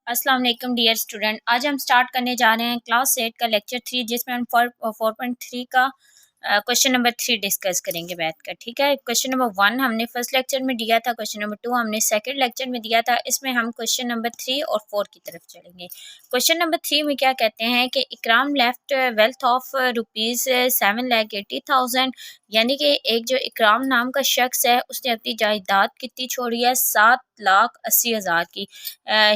अस्सलाम वालेकुम dear student. आज हम स्टार्ट करने जा रहे हैं क्लास 8 का लेक्चर 3, जिसमें हम 4.3 का क्वेश्चन नंबर 3 डिस्कस करेंगे बैठकर। ठीक है, क्वेश्चन नंबर 1 हमने फर्स्ट लेक्चर में दिया था, क्वेश्चन नंबर 2 हमने सेकंड लेक्चर में दिया था। इसमें हम क्वेश्चन नंबर 3 और 4 की तरफ चलेंगे। क्वेश्चन नंबर 3 में क्या कहते हैं कि इकराम लेफ्ट वेल्थ ऑफ ₹7,80,000, यानी कि एक जो इकराम नाम का शख्स है उसने अपनी जायदाद कितनी छोड़ी है, 7,80,000 की।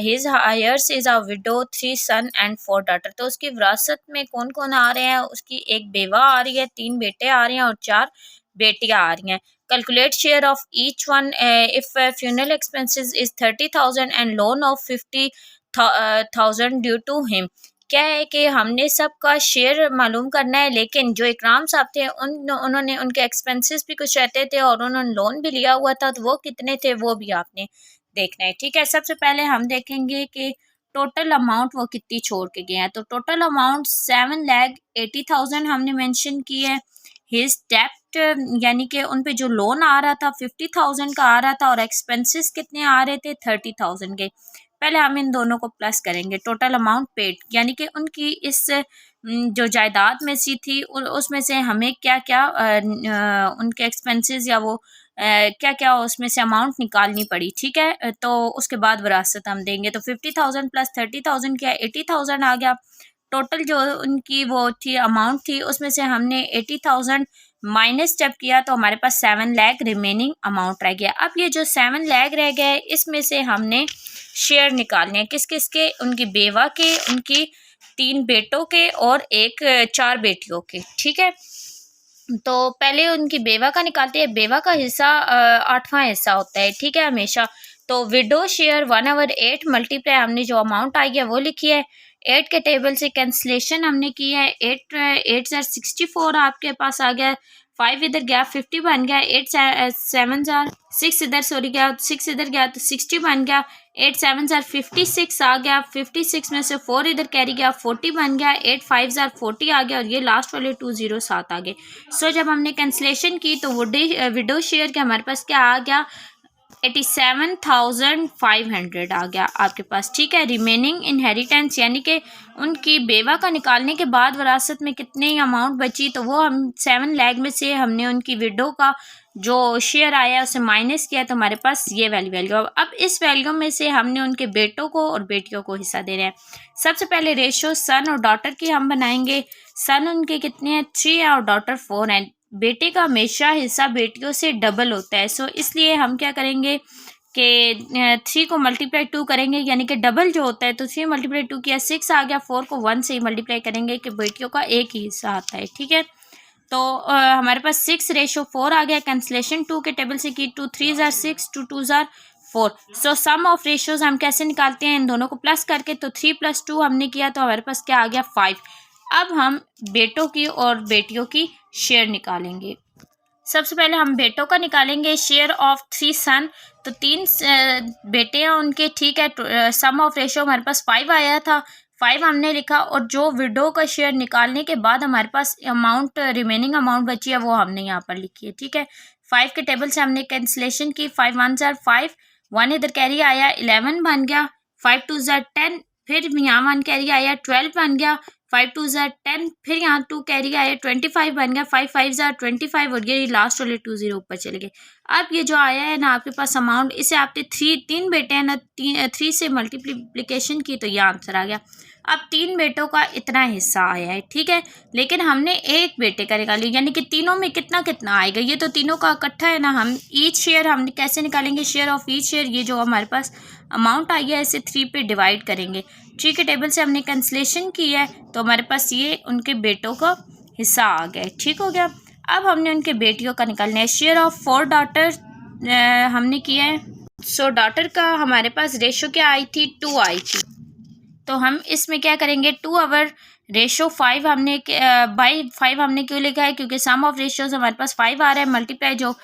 His heirs is a widow, 3 son and 4 daughter. तो उसकी विरासत में कौन कौन आ रहे हैं? उसकी एक बेवा आ रही है, 3 बेटे आ रहे हैं और 4 बेटियां आ रही हैं। Calculate share of each one if funeral expenses is 30,000 and loan of 50,000 due to him. क्या है कि हमने सबका शेयर मालूम करना है, लेकिन जो इकराम साहब थे उन्होंने उनके एक्सपेंसेस भी कुछ रहते थे और उन्होंने लोन भी लिया हुआ था, तो वो कितने थे वो भी आपने देखना है। ठीक है, सबसे पहले हम देखेंगे कि टोटल अमाउंट वो कितनी छोड़ के गए हैं। तो टोटल अमाउंट 7,80,000 हमने मेंशन की है। हिज डेप्ट, यानी कि उन पे जो लोन आ रहा था 50,000 का आ रहा था और एक्सपेंसेस कितने आ रहे थे 30,000 के। पहले हम इन दोनों को प्लस करेंगे। टोटल अमाउंट पेड, यानी कि उनकी इस जो जायदाद में सी थी उसमें से हमें क्या क्या उनके एक्सपेंसेस या वो क्या क्या उसमें से अमाउंट निकालनी पड़ी। ठीक है, तो उसके बाद विरासत हम देंगे। तो 50,000 प्लस 30,000 क्या, 80,000 आ गया। टोटल जो उनकी वो थी अमाउंट थी उसमें से हमने 80,000 माइनस जब किया तो हमारे पास 7 लाख रिमेनिंग अमाउंट रह गया। अब ये जो 7 लाख रह गए इसमें से हमने शेयर निकालने हैं। किस किस के? उनकी बेवा के, उनकी 3 बेटों के और एक 4 बेटियों के। ठीक है, तो पहले उनकी बेवा का निकालते हैं। बेवा का हिस्सा 8वां हिस्सा होता है। ठीक है, हमेशा। तो विडो शेयर 1/8 मल्टीप्लाई हमने जो अमाउंट आई है वो लिखी है। 8 के टेबल से कैंसलेशन हमने की है। 8 जार 64 आपके पास आ गया। 5 इधर गया 50 बन गया। 8 7 जार 6 इधर सॉरी गया, 6 इधर गया तो 60 बन गया। 8 7 जार 56 आ गया। 56 में से 4 इधर कैरी गया, 40 बन गया। 8 5 जार 40 आ गया और ये लास्ट वाले 207 आ गए। सो जब हमने कैंसलेशन की तो विडो शेयर के हमारे पास क्या आ गया, 87,500 आ गया आपके पास। ठीक है, रिमेनिंग इनहेरिटेंस, यानी कि उनकी बेवा का निकालने के बाद विरासत में कितनी अमाउंट बची, तो वो हम 7 लाख में से हमने उनकी विडो का जो शेयर आया उसे माइनस किया तो हमारे पास ये वैल्यू। अब इस वैल्यू में से हमने उनके बेटों को और बेटियों को हिस्सा दे रहे हैं। सबसे पहले रेशो सन और डॉटर की हम बनाएंगे। सन उनके कितने हैं, 3 है और डॉटर 4 है। बेटे का हमेशा हिस्सा बेटियों से डबल होता है। सो इसलिए हम क्या करेंगे कि 3 को मल्टीप्लाई 2 करेंगे, यानी कि डबल जो होता है। तो 3 मल्टीप्लाई 2 किया 6 आ गया। 4 को 1 से ही मल्टीप्लाई करेंगे कि बेटियों का एक ही हिस्सा आता है। ठीक है, तो हमारे पास 6:4 आ गया। कैंसलेशन 2 के टेबल से की, 2 3 जार 6, 2 2 जार 4। सो सम ऑफ रेशियोज हम कैसे निकालते हैं, इन दोनों को प्लस करके। तो 3 + 2 हमने किया तो हमारे पास क्या आ गया, 5। अब हम बेटों की और बेटियों की शेयर निकालेंगे। सबसे पहले हम बेटों का निकालेंगे। शेयर ऑफ 3 सन, तो 3 बेटे हैं उनके। ठीक है, सम ऑफ रेशियो हमारे पास 5 आया था, 5 हमने लिखा। और जो विडो का शेयर निकालने के बाद हमारे पास अमाउंट रिमेनिंग अमाउंट बची है वो हमने यहाँ पर लिखी है। ठीक है, 5 के टेबल से हमने कैंसलेशन की। 5 1 जार 5, 1 इधर कैरी आया, 11 बन गया। 5 2 जार 10, फिर यहाँ 1 कैरी आया, 12 बन गया। 5 2 जार 10, फिर यहाँ 2 कैरी आया, 25 बन गया। 5 5 जार 25 और ये लास्ट वाले 20 ऊपर चले गए। अब ये जो आया है ना आपके पास अमाउंट, इसे आपने 3 बेटे हैं ना, 3 से मल्टीप्लिकेशन की तो ये आंसर आ गया। अब 3 बेटों का इतना हिस्सा आया है। ठीक है, लेकिन हमने एक बेटे का निकाल लिया, यानी कि तीनों में कितना कितना आएगा, ये तो तीनों का इकट्ठा है ना। हम ईच शेयर हम कैसे निकालेंगे, शेयर ऑफ ईच शेयर, ये जो हमारे पास अमाउंट आई है इसे 3 पे डिवाइड करेंगे। 3 के टेबल से हमने कैंसलेशन की है तो हमारे पास ये उनके बेटों का हिस्सा आ गया। ठीक हो गया। अब हमने उनके बेटियों का निकालना है। शेयर ऑफ 4 डॉटर हमने किया है। सो डॉटर का हमारे पास रेशो क्या आई थी, 2 आई थी। तो हम इसमें क्या करेंगे, 2 आवर रेशो 5 हमने बाई 5 हमने क्यों लिखा है, क्योंकि सम ऑफ रेशियोज हमारे पास 5 आ रहा है, मल्टीप्लाई जो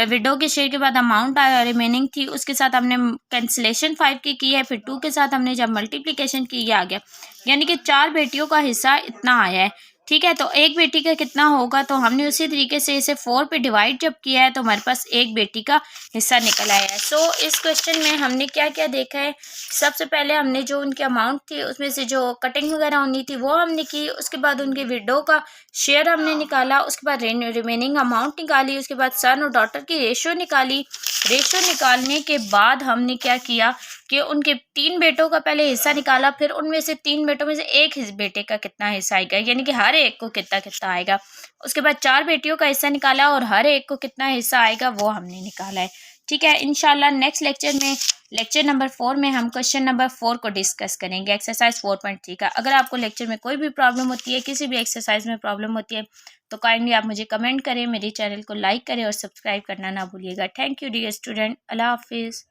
विडो के शेयर के बाद अमाउंट रिमेनिंग थी उसके साथ हमने कैंसलेशन 5 की है। फिर 2 के साथ हमने जब मल्टीप्लिकेशन की ये आ गया, यानी कि 4 बेटियों का हिस्सा इतना आया है। ठीक है, तो एक बेटी का कितना होगा, तो हमने उसी तरीके से इसे 4 पे डिवाइड जब किया है तो हमारे पास एक बेटी का हिस्सा निकल आया है। सो इस क्वेश्चन में हमने क्या क्या देखा है, सबसे पहले हमने जो उनकी अमाउंट थी उसमें से जो कटिंग वगैरह होनी थी वो हमने की, उसके बाद उनके विडो का शेयर हमने निकाला, उसके बाद रिमेनिंग अमाउंट निकाली, उसके बाद सन और डॉटर की रेशो निकाली। रेशो निकालने के बाद हमने क्या किया कि उनके 3 बेटों का पहले हिस्सा निकाला, फिर उनमें से 3 बेटों में से एक बेटे का कितना हिस्सा आएगा, यानी कि हर एक को कितना कितना आएगा। उसके बाद 4 बेटियों का हिस्सा निकाला और हर एक को कितना हिस्सा आएगा वो हमने निकाला है। ठीक है, इंशाल्लाह नेक्स्ट लेक्चर में, लेक्चर नंबर 4 में हम क्वेश्चन नंबर 4 को डिस्कस करेंगे, एक्सरसाइज 4.3 का। अगर आपको लेक्चर में कोई भी प्रॉब्लम होती है, किसी भी एक्सरसाइज में प्रॉब्लम होती है, तो काइंडली आप मुझे कमेंट करें, मेरे चैनल को लाइक करें और सब्सक्राइब करना ना भूलिएगा। थैंक यू डियर स्टूडेंट, अल्लाह हाफिज़।